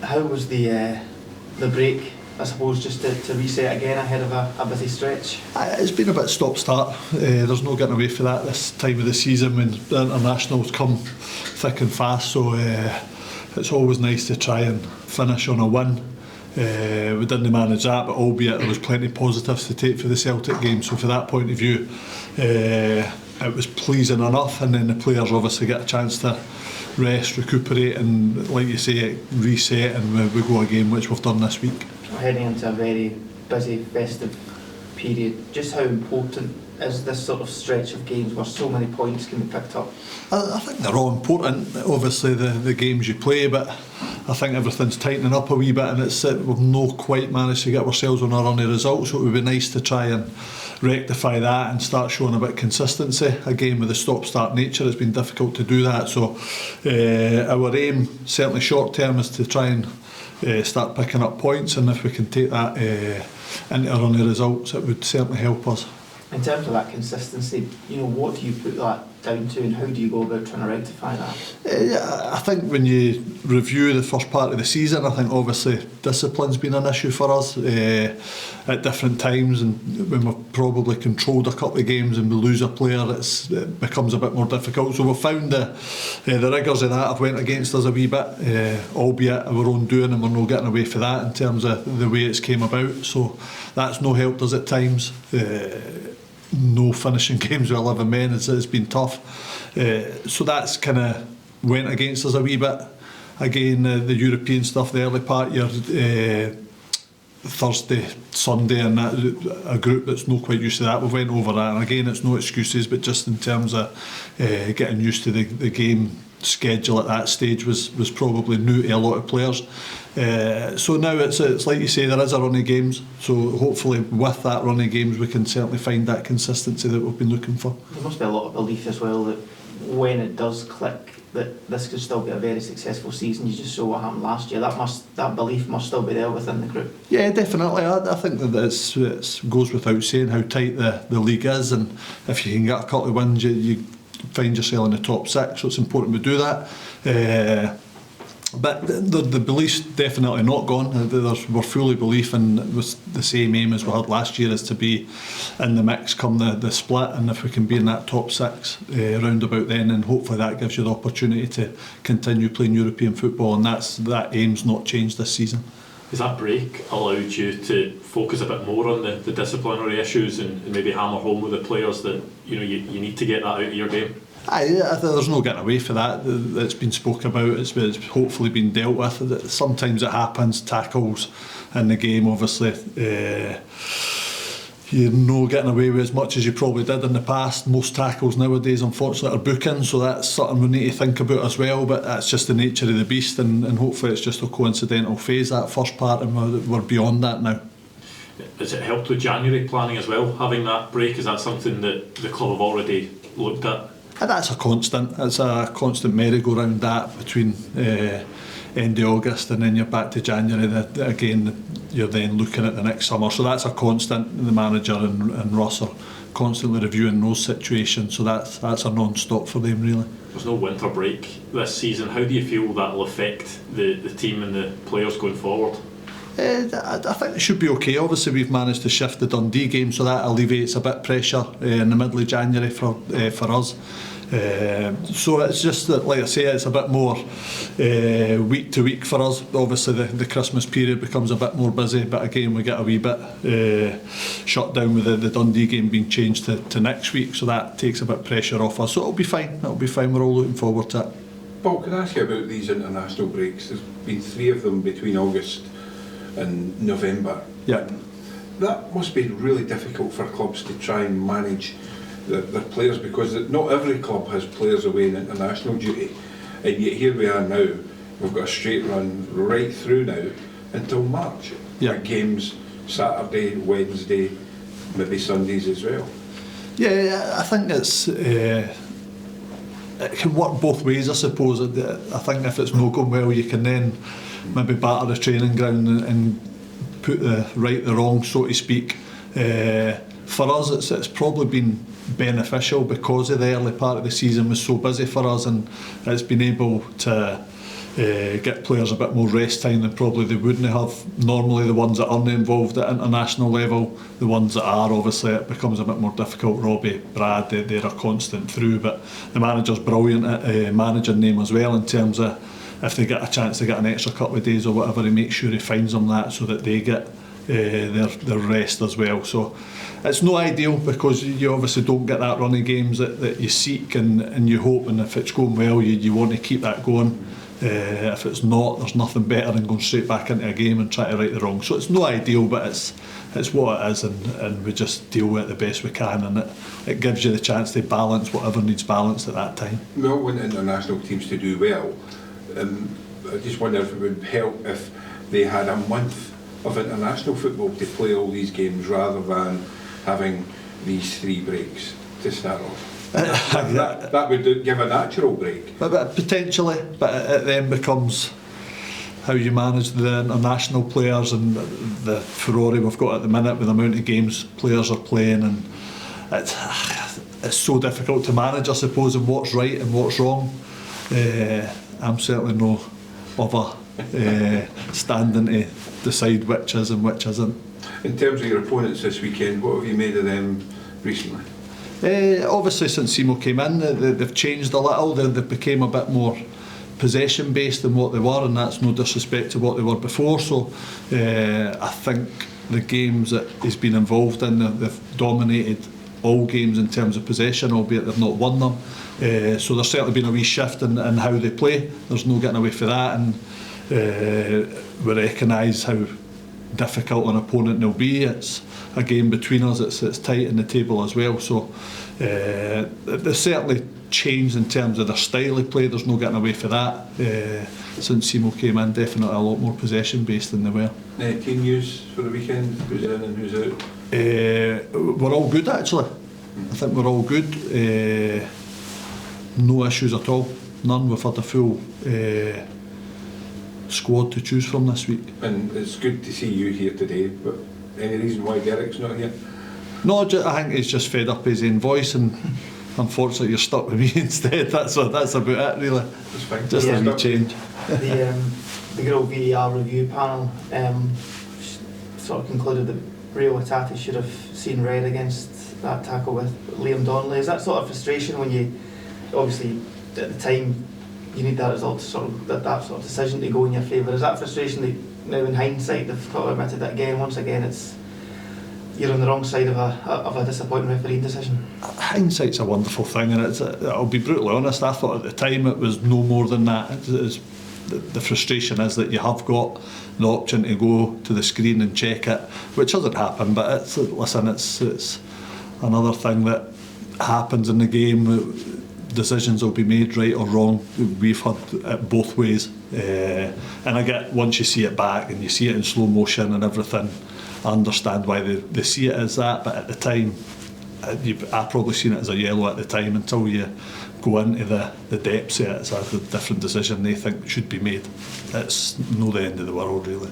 How was the break, I suppose, just to reset again ahead of a busy stretch? It's been a bit stop-start. There's no getting away for that this time of the season when the internationals come thick and fast, so it's always nice to try and finish on a win. We didn't manage that, but albeit there was plenty of positives to take for the Celtic game, so for that point of view it was pleasing enough, and then the players obviously get a chance to rest, recuperate, and like you say, reset, and we go again, which we've done this week. Heading into a very busy festive period, just how important is this sort of stretch of games where so many points can be picked up? I think they're all important, obviously the games you play, but I think everything's tightening up a wee bit, and we've not quite managed to get ourselves on a run of results, so it would be nice to try and rectify that and start showing a bit of consistency. Again, with the stop-start nature, it's been difficult to do that, so our aim, certainly short term, is to try and start picking up points, and if we can take that into a run of results, it would certainly help us. In terms of that consistency, what do you put that down to, and how do you go about trying to rectify that? I think when you review the first part of the season, I think obviously discipline's been an issue for us at different times, and when we've probably controlled a couple of games and we lose a player, it becomes a bit more difficult. So we've found the rigours of that have went against us a wee bit, albeit our own doing, and we're not getting away for that in terms of the way it's came about. So that's no helped us at times. No finishing games with 11 men, it's been tough, so that's kind of went against us a wee bit. Again, the European stuff, the early part, your Thursday, Sunday, and that, a group that's not quite used to that, we've went over that, and again, it's no excuses, but just in terms of getting used to the game schedule at that stage was probably new to a lot of players. So now it's like you say, there is a run of games, so hopefully with that run of games we can certainly find that consistency that we've been looking for. There must be a lot of belief as well that when it does click, that this could still be a very successful season. You just saw what happened last year. That belief must still be there within the group. Yeah, definitely. I think that it goes without saying how tight the league is, and if you can get a couple of wins, you find yourself in the top six, so it's important we do that. But the belief's definitely not gone. We're fully belief in with the same aim as we had last year, is to be in the mix come the split, and if we can be in that top six round about then, and hopefully that gives you the opportunity to continue playing European football, and that aim's not changed this season. Has that break allowed you to focus a bit more on the disciplinary issues and maybe hammer home with the players that you need to get that out of your game? There's no getting away for that. It's been spoke about, it's hopefully been dealt with. Sometimes it happens, tackles in the game, obviously. You're not getting away with as much as you probably did in the past. Most tackles nowadays, unfortunately, are booking, so that's something we need to think about as well, but that's just the nature of the beast, and hopefully it's just a coincidental phase, that first part, and we're beyond that now. Has it helped with January planning as well, having that break? Is that something that the club have already looked at? And that's a constant. It's a constant merry-go-round that between end of August and then you're back to January. Again, you're then looking at the next summer. So that's a constant. The manager and Ross are constantly reviewing those situations. So that's a non-stop for them, really. There's no winter break this season. How do you feel that will affect the team and the players going forward? I think it should be okay. Obviously we've managed to shift the Dundee game, so that alleviates a bit of pressure in the middle of January for us. So it's just that, like I say, it's a bit more week to week for us. Obviously the Christmas period becomes a bit more busy, but again we get a wee bit shut down with the Dundee game being changed to next week, so that takes a bit of pressure off us. So it'll be fine. We're all looking forward to it. Paul, can I ask you about these international breaks? There's been 3 of them between August and November. Yeah. That must be really difficult for clubs to try and manage their players, because not every club has players away in international duty, and yet here we are now, we've got a straight run right through now until March. Yeah. Games Saturday, Wednesday, maybe Sundays as well. Yeah, I think it can work both ways, I suppose. I think if it's not going well, you can then maybe batter the training ground and put the right the wrong, so to speak. For us, it's probably been beneficial because of the early part of the season was so busy for us, and it's been able to get players a bit more rest time than probably they wouldn't have normally. The ones that aren't involved at international level, the ones that are, obviously it becomes a bit more difficult. Robbie, Brad, they're a constant through, but the manager's brilliant at managing them as well, in terms of if they get a chance to get an extra couple of days or whatever, he makes sure he finds them that so that they get their rest as well. So it's no ideal, because you obviously don't get that run of games that you seek and you hope, and if it's going well you want to keep that going. If it's not, there's nothing better than going straight back into a game and try to right the wrong. So it's no ideal, but it's what it is, and we just deal with it the best we can, and it gives you the chance to balance whatever needs balanced at that time. We all want international teams to do well. I just wonder if it would help if they had a month of international football to play all these games rather than having these 3 breaks to start off. that would give a natural break. But potentially, but it then becomes how you manage the international players and the furore we've got at the minute with the amount of games players are playing, and it's so difficult to manage, I suppose, and what's right and what's wrong. I'm certainly no other standing to decide which is and which isn't. In terms of your opponents this weekend, what have you made of them recently? Obviously since Simo came in, they've changed a little. They've become a bit more possession based than what they were, and that's no disrespect to what they were before. So I think the games that he's been involved in, they've dominated all games in terms of possession, albeit they've not won them. So there's certainly been a wee shift in how they play. There's no getting away from that, and we recognise how difficult an opponent they'll be. It's a game between us, it's tight in the table as well. So they've certainly changed in terms of their style of play. There's no getting away from that. Since Simo came in, definitely a lot more possession based than they were. Team news for the weekend, who's in and who's out? We're all good, actually. I think we're all good. No issues at all, none. We've had a full squad to choose from this week. And it's good to see you here today, but any reason why Derek's not here? No, I think he's just fed up his own voice, and unfortunately you're stuck with me instead. That's about it, really. That's fine. Just a wee change. The Girl VAR review panel sort of concluded that Rio Atati should have seen red against that tackle with Liam Donnelly. Is that sort of frustration when you, obviously at the time, you need that result to sort of, that sort of decision to go in your favour? Is that frustration that now in hindsight they've sort of admitted that again, once again, you're on the wrong side of a disappointing refereeing decision? Hindsight's a wonderful thing, and I'll be brutally honest, I thought at the time it was no more than that. The frustration is that you have got the option to go to the screen and check it, which hasn't happened, but it's another thing that happens in the game. Decisions will be made right or wrong. We've had it both ways, and I get, once you see it back and you see it in slow motion and everything, I understand why they see it as that, but at the time I probably seen it as a yellow at the time. Until you go into the depths of it, it's a different decision they think should be made. It's no the end of the world, really.